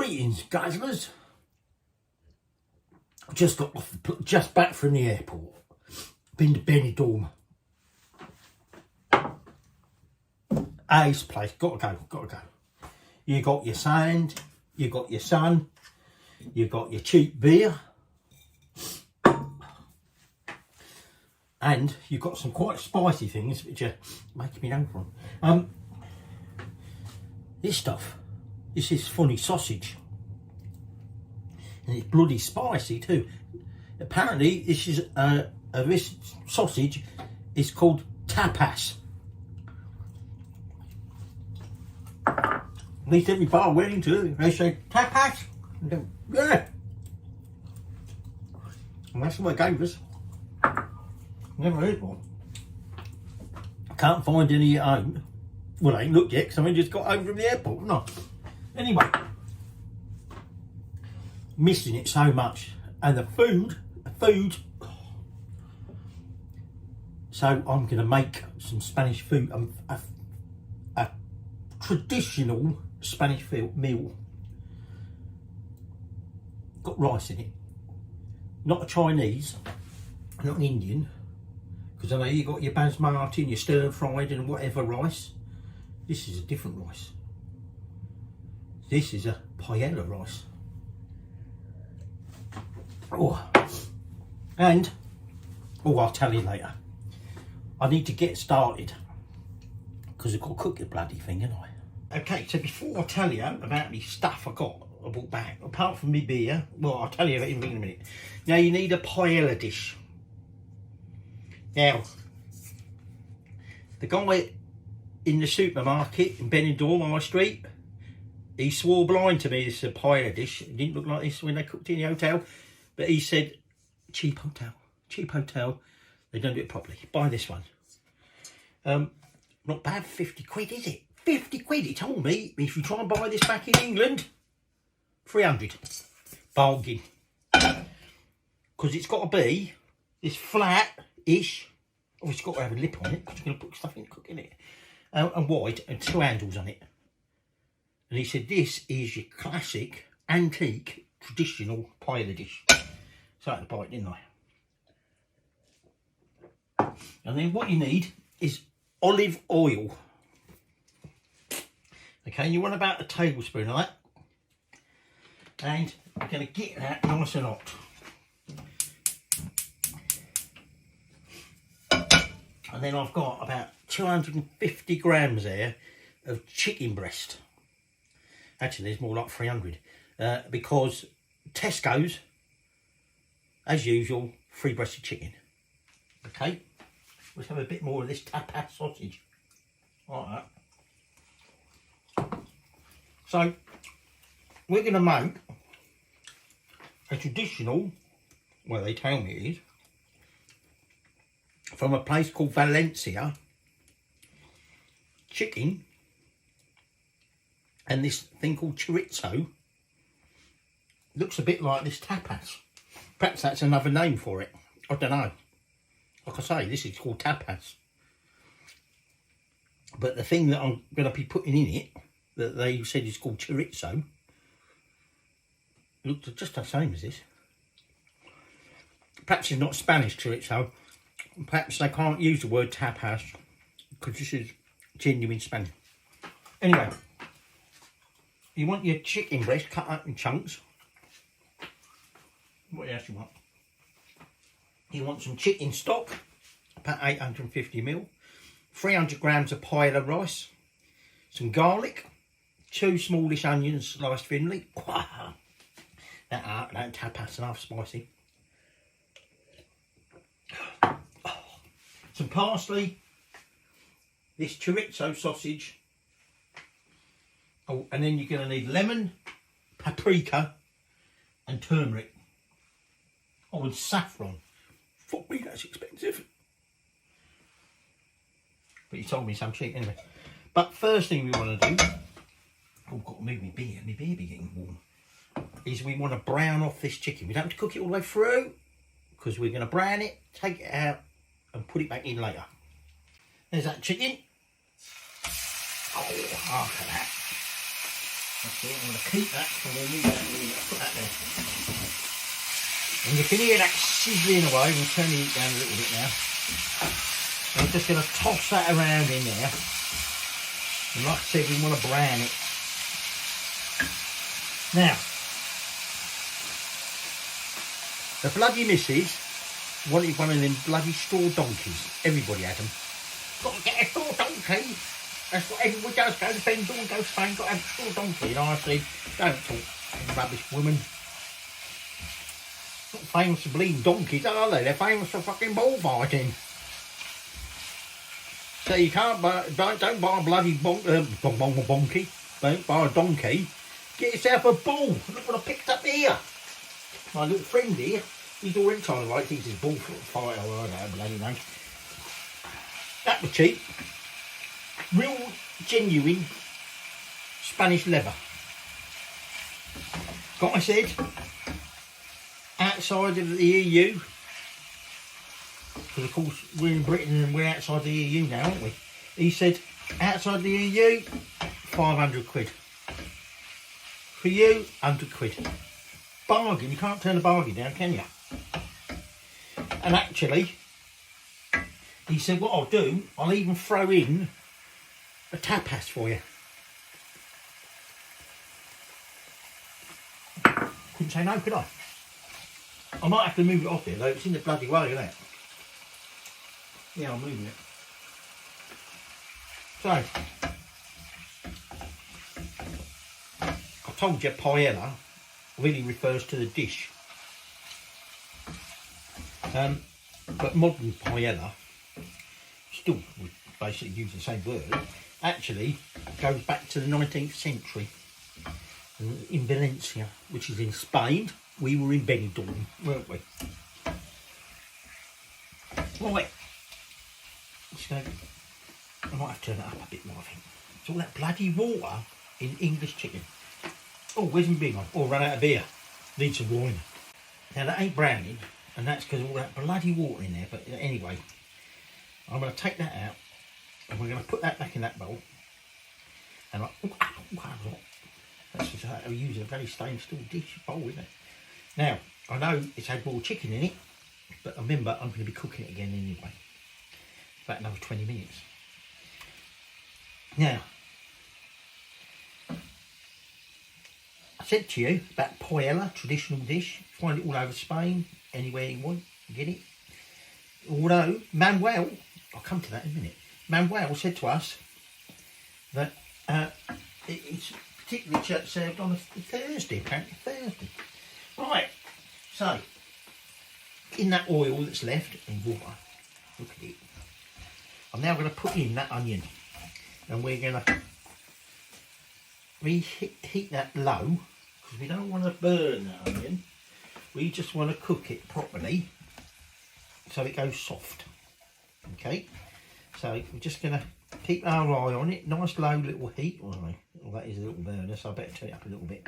Greetings, Guzzlers. Just got off just back from the airport. Been to Benidorm. Ace place, gotta go. You got your sand, you got your sun, you got your cheap beer, and you've got some quite spicy things which are making me hungry. This is funny sausage, and it's bloody spicy too. Apparently, this sausage is called tapas. At least every bar I went into, they say tapas. Yeah, and that's what they gave us. Never heard one. Can't find any at home. Well, I ain't looked yet because I just got home from the airport, haven't I? Anyway, missing it so much, and the food. So I'm going to make some Spanish food, a traditional Spanish meal. Got rice in it, not a Chinese, not an Indian, because I know you got your basmati and your stir fried and whatever rice. This is a different rice. This is a paella rice. Oh, and I'll tell you later. I need to get started because I've got to cook the bloody thing, haven't I? Okay, so before I tell you about the stuff I brought back, apart from my beer, well, I'll tell you about it in a minute. Now, you need a paella dish. Now, the guy in the supermarket in Benidorm High Street, he swore blind to me it's a paella dish. It didn't look like this when they cooked it in the hotel, but he said, cheap hotel, they don't do it properly. Buy this one. Not bad, 50 quid, is it? 50 quid, he told me. If you try and buy this back in England, 300. Bargain. Because it's got to be this flat-ish. Oh, it's got to have a lip on it because you're going to put stuff in cooking it. And wide, and 2 handles on it. And he said, this is your classic, antique, traditional paella dish. So I had to buy it, didn't I? And then what you need is olive oil. Okay, you want about a tablespoon of that. And I'm going to get that nice and hot. And then I've got about 250 grams there of chicken breast. Actually, there's more like 300. Because Tesco's, as usual, free-breasted chicken. Okay, let's have a bit more of this tapas sausage. Like that. So, we're going to make a traditional, well, they tell me it is, from a place called Valencia, chicken, and this thing called chorizo. Looks a bit like this tapas. Perhaps that's another name for it. I don't know. Like I say, this is called tapas. But the thing that I'm going to be putting in it, that they said is called chorizo, looks just the same as this. Perhaps it's not Spanish chorizo. Perhaps they can't use the word tapas because this is genuine Spanish. Anyway, you want your chicken breast cut up in chunks. What else you want? You want some chicken stock, about 850ml, 300 grams of paella rice, some garlic, 2 smallish onions sliced thinly. That tapas enough spicy. Some parsley, this chorizo sausage. Oh, and then you're going to need lemon, paprika, and turmeric. Oh, and saffron. Fuck me, that's expensive. But you told me some cheap anyway. But first thing we want to do, oh, got to move my beer be getting warm, is we want to brown off this chicken. We don't have to cook it all the way through, because we're going to brown it, take it out, and put it back in later. There's that chicken. Oh, look at that. That's it. I'm going to keep that and then move that. I'm going to put that there. And you can hear that sizzling away. I'm going to turn the heat down a little bit now. I'm just going to toss that around in there. And like I said, we want to brown it. Now, the bloody missus wanted one of them bloody straw donkeys. Everybody had them. Got to get a straw donkey. That's what everybody does. Go to Bengal and go to Spain. Got to have a straw donkey. And I said, don't talk, rubbish woman. Not famous for bleeding donkeys, are they? They're famous for fucking bullfighting. So you can't buy, don't buy a bloody donkey. Don't buy a donkey. Get yourself a bull. Look what I picked up here. My little friend here, he's already trying to write, thinks he's bullfighter, or I don't know, bloody name. That was cheap. Real, genuine Spanish leather. Got I said, outside of the EU, because of course we're in Britain and we're outside the EU now, aren't we? He said, outside the EU, 500 quid. For you, 100 quid. Bargain, you can't turn a bargain down, can you? And actually, he said, what I'll do, I'll even throw in a tapas for you. Couldn't say no, could I? I might have to move it off here though, it's in the bloody way, isn't it? Yeah, I'm moving it. So, I told you paella really refers to the dish. But modern paella, still we basically use the same word, actually goes back to the 19th century in Valencia, which is in Spain. We were in Benidorm, weren't we? Right. So, I might have to turn it up a bit more, I think. It's all that bloody water in English chicken. Oh, where's my beer on? Oh, run out of beer. Need some wine. Now, that ain't browning, and that's because of all that bloody water in there. But anyway, I'm going to take that out, and we're going to put that back in that bowl. And that's just how we use a very stainless steel dish bowl, isn't it? Now, I know it's had more chicken in it, but remember, I'm going to be cooking it again anyway. About another 20 minutes. Now, I said to you about paella, traditional dish. Find it all over Spain, anywhere you want, get it. Although Manuel, I'll come to that in a minute. Manuel said to us that it's particularly served on a Thursday, apparently Thursday. Right, so in that oil that's left in water, look at it. I'm now going to put in that onion, and we're going to reheat that low, because we don't want to burn that onion. We just want to cook it properly so it goes soft. Okay, so we're just going to keep our eye on it. Nice low little heat. Well, that is a little burner, so I better turn it up a little bit.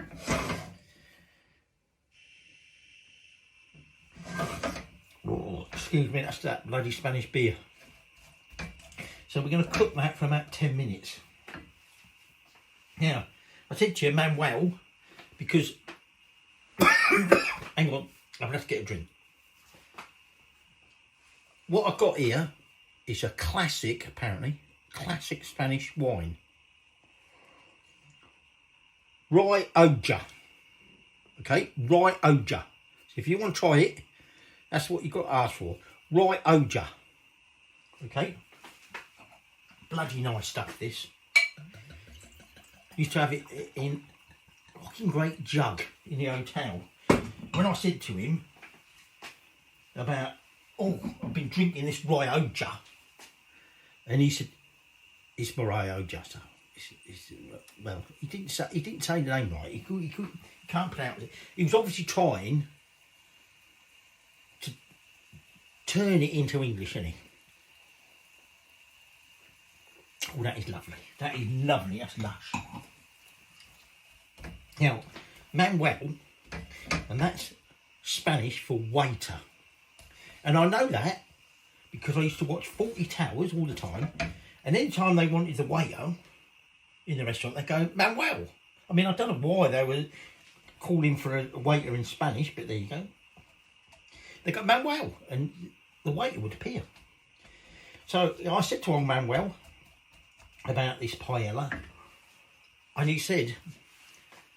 Oh, excuse me, that's that bloody Spanish beer. So we're going to cook that for about 10 minutes. Now, I said to you, Manuel, because, hang on, I'll have to get a drink. What I've got here is a classic, apparently, classic Spanish wine. Rioja. Okay, Rioja. So if you want to try it, that's what you've got to ask for. Rioja. Okay. Bloody nice stuff, this. Used to have it in a fucking great jug in the hotel. When I said to him about, oh, I've been drinking this Rioja, and he said, it's my Rioja. So well, he didn't say the name right. He can't pronounce it. He was obviously trying to turn it into English, isn't he? Oh, that is lovely. That is lovely. That's lush. Now, Manuel, and that's Spanish for waiter. And I know that because I used to watch 40 Towers all the time. And any time they wanted the waiter in the restaurant, they go, Manuel. I mean, I don't know why they were calling for a waiter in Spanish, but there you go. They got Manuel, and the waiter would appear. So I said to old Manuel about this paella, and he said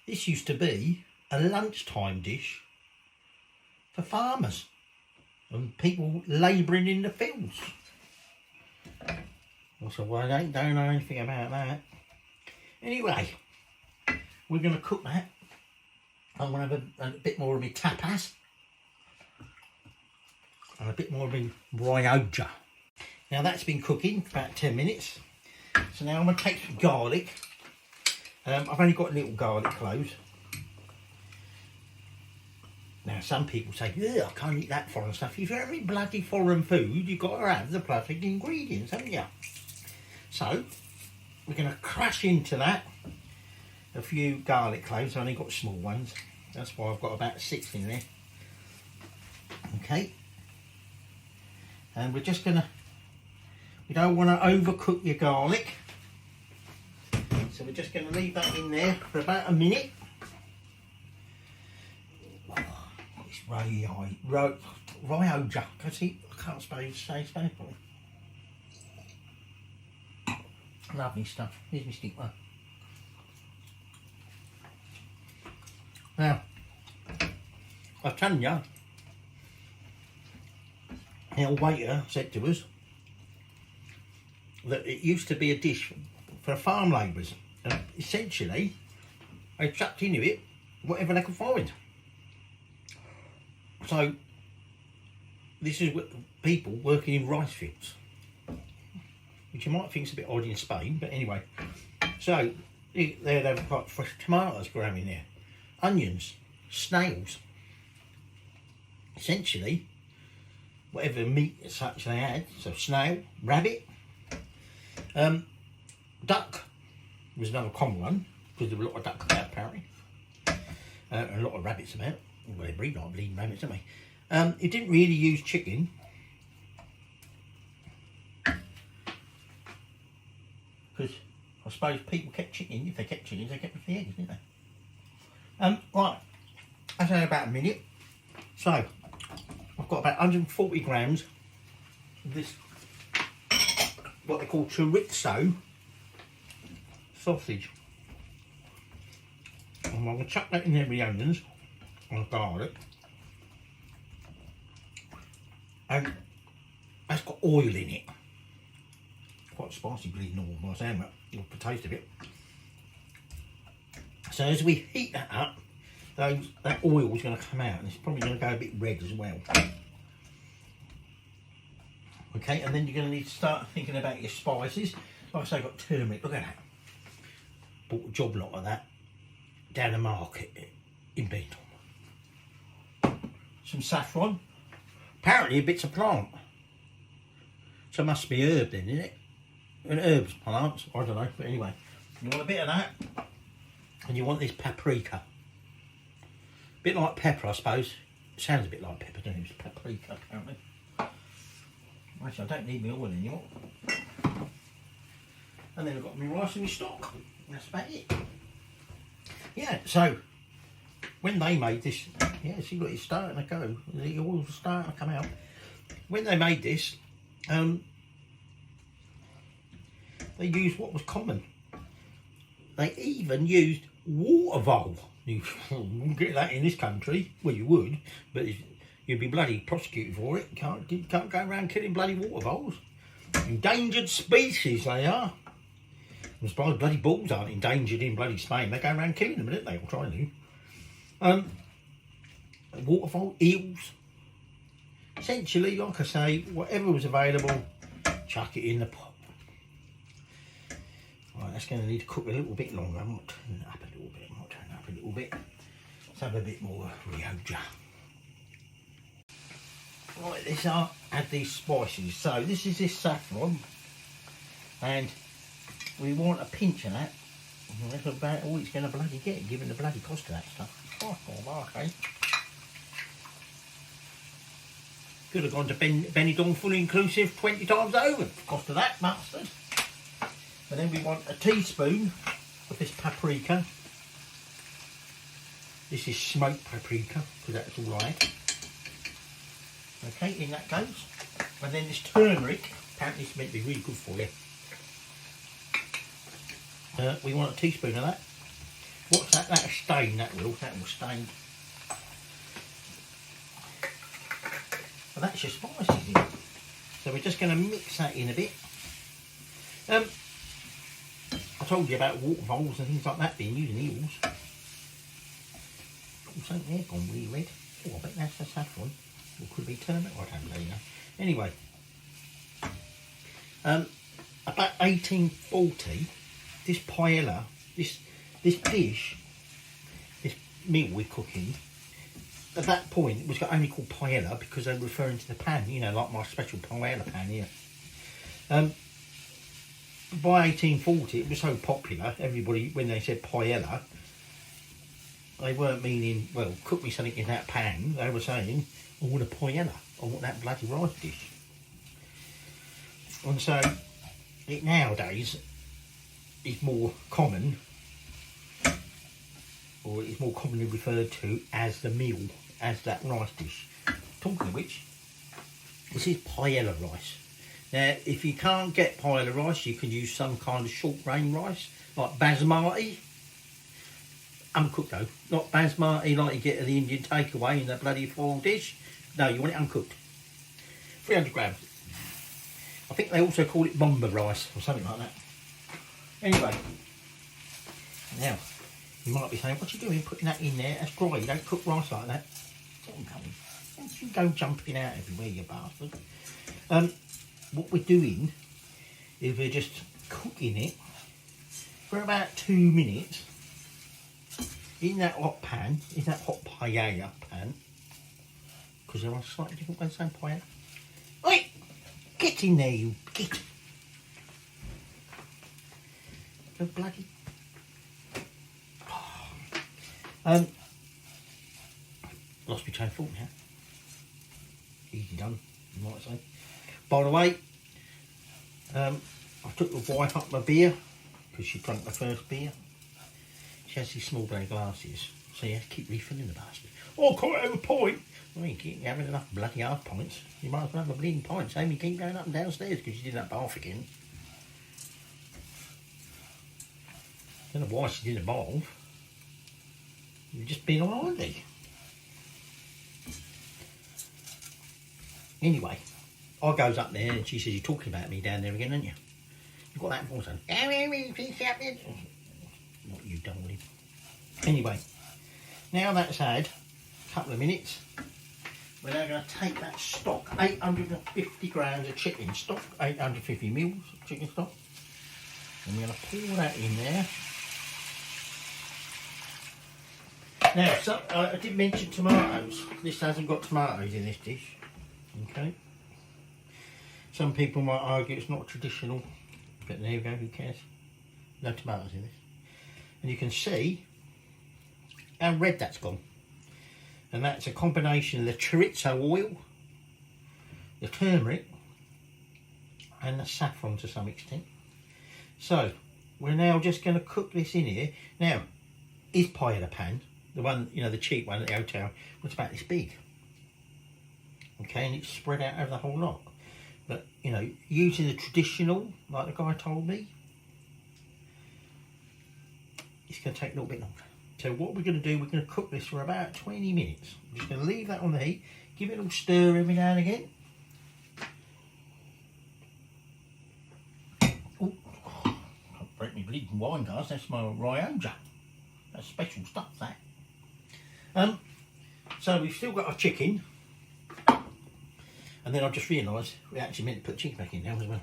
this used to be a lunchtime dish for farmers and people labouring in the fields. I said, well, I don't know anything about that. Anyway, we're going to cook that. I'm going to have a bit more of my tapas and a bit more of my rioja. Now that's been cooking for about 10 minutes. So now I'm going to take some garlic. I've only got little garlic cloves. Now some people say, I can't eat that foreign stuff. If you're having bloody foreign food, you've got to have the bloody ingredients, haven't you? So we're going to crush into that a few garlic cloves. I've only got small ones. That's why I've got about 6 in there. Okay. And we're just going to, you don't want to overcook your garlic. So we're just going to leave that in there for about a minute. It's rioja. I can't say Spanish. Lovely stuff. Here's my stick one. Now, I've told you, our waiter said to us that it used to be a dish for farm labourers. And essentially, they chucked into it whatever they could find. So, this is what people working in rice fields, which you might think is a bit odd in Spain, but anyway. So, they'd have like fresh tomatoes growing there, onions, snails. Essentially, whatever meat as such they had, so snail, rabbit, duck was another common one, because there were a lot of duck about apparently, and a lot of rabbits about. Well, they breed like bleeding rabbits, don't they? It didn't really use chicken, because I suppose people kept chicken. If they kept chickens, they kept the eggs, didn't they? Right, that's only about a minute. So I've got about 140 grams of this, what they call chorizo sausage. And I'm going to chuck that in there with the onions and garlic. And that's got oil in it. Quite spicy bleeding oil by the sound of it. You'll have to taste of it. So as we heat that up, that oil is going to come out and it's probably going to go a bit red as well. Okay, and then you're going to need to start thinking about your spices. Like I say, I've got turmeric, look at that. Bought a job lot of that down the market in Benton. Some saffron. Apparently a bit's a plant. So it must be herb then, isn't it? An herbs plants, I don't know, but anyway. You want a bit of that. And you want this paprika. A bit like pepper, I suppose. It sounds a bit like pepper, doesn't it? It's paprika, apparently. Actually, I don't need my oil anymore. And then I've got my rice and my stock. That's about it. Yeah, so when they made this, yeah, see, look, it's starting to go. The oil's starting to come out. When they made this, they used what was common. They even used water vole. You wouldn't get that in this country. Well, you would, but you'd be bloody prosecuted for it. You can't go around killing bloody water voles. Endangered species they are. I'm surprised bloody bulls aren't endangered in bloody Spain. They go around killing them, don't they? Or trying to. Water vole, eels. Essentially, like I say, whatever was available, chuck it in the pot. Right, that's going to need to cook a little bit longer. I might turn it up a little bit. Let's have a bit more rioja. Right, let's add these spices. So this is this saffron, and we want a pinch of that. And that's about all it's going to bloody get, given the bloody cost of that stuff. Oh, okay. Could have gone to Benidorm full inclusive 20 times over. Cost of that mustard. And then we want a teaspoon of this paprika. This is smoked paprika, because that's all I had. Okay, in that goes. And then this turmeric, apparently it's meant to be really good for you. We want a teaspoon of that. What's that? That'll stain, that will stain. So that's your spices in. So we're just going to mix that in a bit. I told you about waterfalls and things like that being used in eels. Oh, something there gone really red. Oh, I bet that's the saffron. Or could be turmeric, I don't really know. Anyway, about 1840, this paella, this dish, this meal we're cooking, at that point it was only called paella because they're referring to the pan, you know, like my special paella pan here. By 1840 it was so popular, everybody, when they said paella, they weren't meaning, well, cook me something in that pan. They were saying, I want a paella, I want that bloody rice dish. And so it nowadays is more common, or it's more commonly referred to as the meal, as that rice dish. Talking of which, this is paella rice. Now, if you can't get paella rice, you can use some kind of short grain rice, like basmati. Uncooked though, not basmati like you get at the Indian takeaway in that bloody foil dish. No, you want it uncooked. 300 grams. I think they also call it bomba rice or something like that. Anyway, now, you might be saying, what are you doing putting that in there? That's dry, you don't cook rice like that. Don't you go jumping out everywhere, you bastard. What we're doing is we're just cooking it for about 2 minutes in that hot pan, in that hot paella pan, because there are slightly different ways of saying paella. Oi! Get in there, you git! Go bloody... lost my train of thought now. Easy done, you might say. By the way, I took the wife up my beer, because she drank the first beer. She has these small grey glasses, so you have to keep refilling the bastard. Oh, quite over a pint. Well, you keep having enough bloody half pints. You might as well have a bleeding pint, same you keep going up and downstairs because you did that bath again. I don't know why she did a bath. You've just been on holiday. Anyway, I goes up there and she says, you're talking about me down there again, aren't you? You've got that voice on. Not you, darling. Anyway, now that's had a couple of minutes, we're now going to take that stock, 850 grams of chicken stock, 850 mils of chicken stock, and we're going to pour that in there. Now, so, I did mention tomatoes. This hasn't got tomatoes in this dish. Okay. Some people might argue it's not traditional, but there you go, who cares? No tomatoes in this. And you can see how red that's gone. And that's a combination of the chorizo oil, the turmeric, and the saffron to some extent. So, we're now just going to cook this in here. Now, is paella pan, the one, you know, the cheap one at the hotel, was about this big. Okay, and it's spread out over the whole lot. But, you know, using the traditional, like the guy told me, it's going to take a little bit longer. So what we're going to do, we're going to cook this for about 20 minutes. I'm just going to leave that on the heat, give it a little stir every now and again. Oh, don't break me bleeding wine glass, that's my Rioja. That's special stuff, that. So we've still got our chicken. And then I just realised we actually meant to put chicken back in now as well.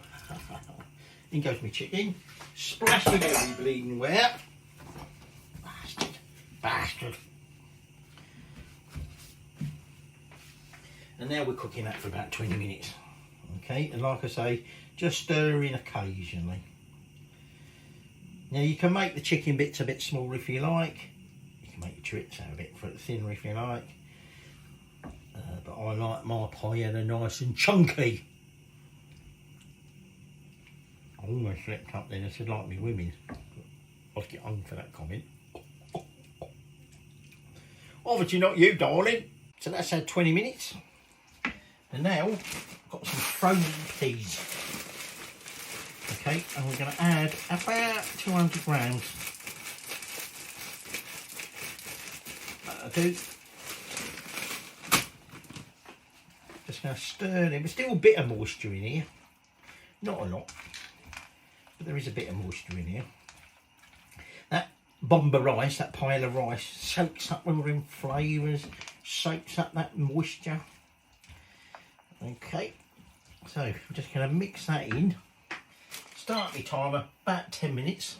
In goes my chicken, splashing every bleeding where. Bastard. And now we're cooking that for about 20 minutes. Okay, and like I say, just stir in occasionally. Now you can make the chicken bits a bit smaller if you like. You can make your chorizo a bit thinner if you like. But I like my paella nice and chunky. I almost slipped up then and said like me women. I'll get on for that comment. Obviously not you, darling. So that's had 20 minutes. And now, I've got some frozen peas. Okay, and we're going to add about 200 grams. That'll do. Just going to stir it in. There's still a bit of moisture in here. Not a lot, but there is a bit of moisture in here. That bomba rice, that paella rice, soaks up all them flavours, soaks up that moisture. Okay, so I'm just going to mix that in. Start my timer, about 10 minutes.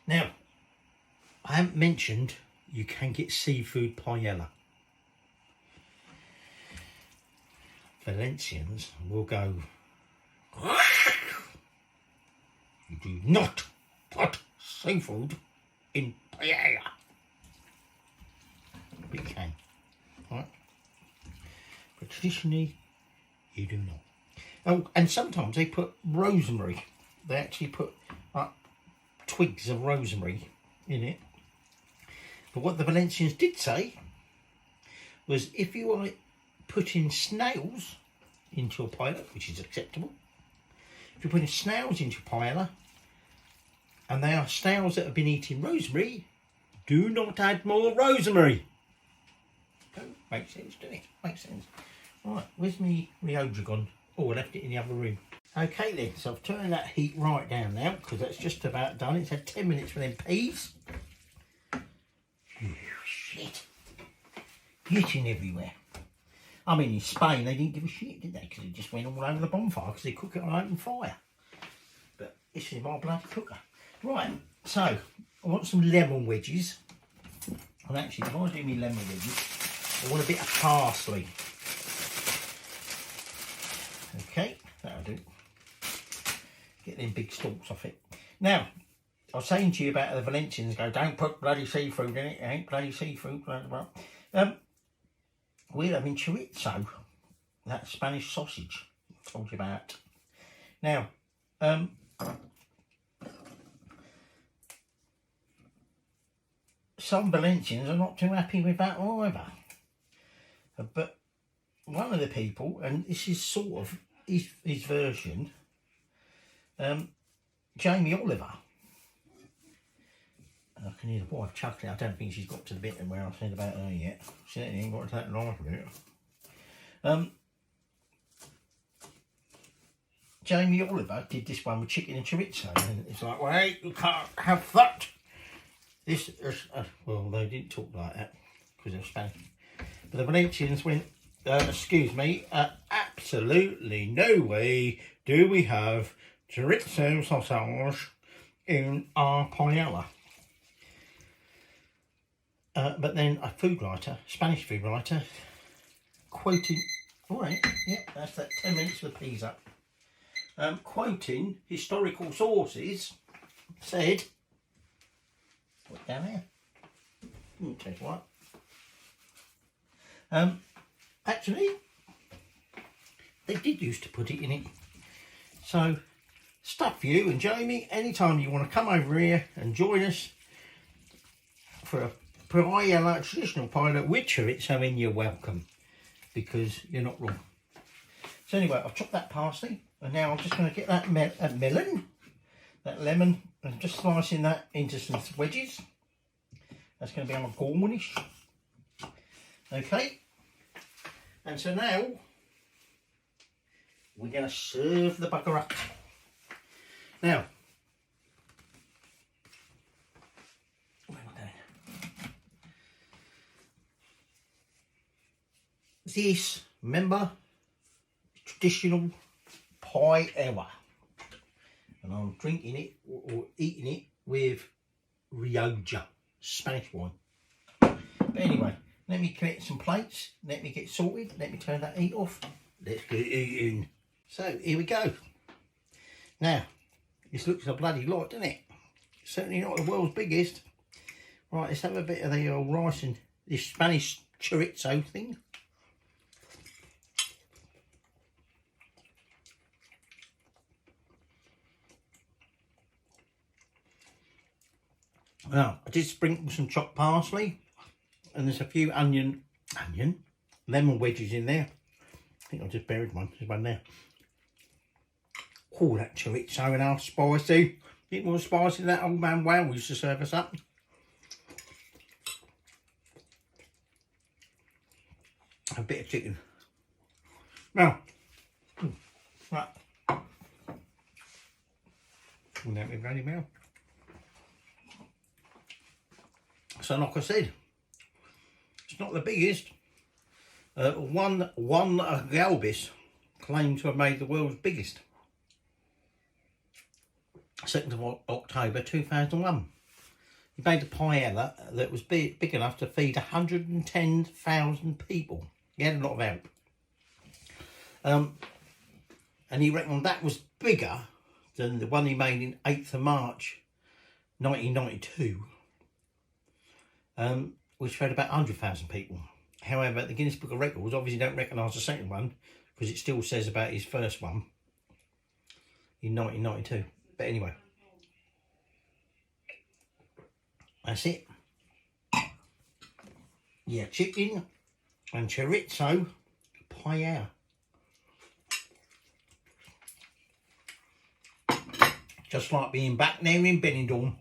Now, I haven't mentioned you can get seafood paella. Valencians will go, you do not put seafood in paella. But you can, right? But traditionally, you do not. Oh, and sometimes they put rosemary. They actually put twigs of rosemary in it. But what the Valencians did say was if you are putting snails into a paella, which is acceptable, if you're putting snails into a paella and they are snails that have been eating rosemary, do not add more rosemary. Oh, makes sense, doesn't it? Makes sense. Right, where's me Rioja gone? Oh, I left it in the other room. Okay then, so I've turned that heat right down now because that's just about done. It's had 10 minutes for them peas. Shit. Getting everywhere. I mean, in Spain, they didn't give a shit, did they? Because it just went all over the bonfire because they cook it on open fire. But this is my bloody cooker. Right, so I want some lemon wedges. And actually, if I do my lemon wedges, I want a bit of parsley. Okay, that'll do. Get them big stalks off it. Now, I was saying to you about the Valencians go, don't put bloody seafood in it. It ain't bloody seafood. Blah, blah, blah. We're having chorizo, that Spanish sausage I told you about. Now, some Valencians are not too happy with that either. But one of the people, and this is sort of his version, Jamie Oliver. I can hear the wife chuckling. I don't think she's got to the bit where I said about her yet. She ain't got to that life of it. Jamie Oliver did this one with chicken and chorizo, and it's like, well, hey, you can't have that. This is, well, they didn't talk like that because they're Spanish. But the Valencians went, excuse me, absolutely no way do we have chorizo sausage in our paella. But then a food writer, Spanish food writer, quoting, all right, yeah, that's that 10 minutes for the peas up. Quoting historical sources, said, put it down there, tell you what. Actually, they did used to put it in it. So, stuff you and Jamie, anytime you want to come over here and join us for a paella, traditional paella with chorizo in, you're welcome, because you're not wrong. So anyway, I've chopped that parsley, and now I'm just going to get that melon, that lemon, and just slicing that into some wedges. That's going to be on a garnish. Okay, and so now we're going to serve the bugger up. Now, this, remember, traditional paella, and I'm drinking it or eating it with Rioja, Spanish wine. But anyway, let me collect some plates, let me get sorted, let me turn that heat off, let's get eating. So here we go. Now, this looks a bloody lot, doesn't it? Certainly not the world's biggest. Right, let's have a bit of the old rice and this Spanish chorizo thing. Now, I did sprinkle some chopped parsley, and there's a few lemon wedges in there. I think I just buried one. There's one there. Oh, that chorizo and half spicy. A bit more spicy than that old man Wow used to serve us up. A bit of chicken. Now, right. Without me bloody mouth. So, like I said, it's not the biggest. One Galbis claimed to have made the world's biggest. 2nd of October 2001. He made a paella that was big enough to feed 110,000 people. He had a lot of help. And he reckoned that was bigger than the one he made in 8th of March 1992, which fed about 100,000 people. However, the Guinness Book of Records obviously don't recognise the second one because it still says about his first one in 1992. But anyway, that's it. Yeah, chicken and chorizo paella. Just like being back there in Benidorm.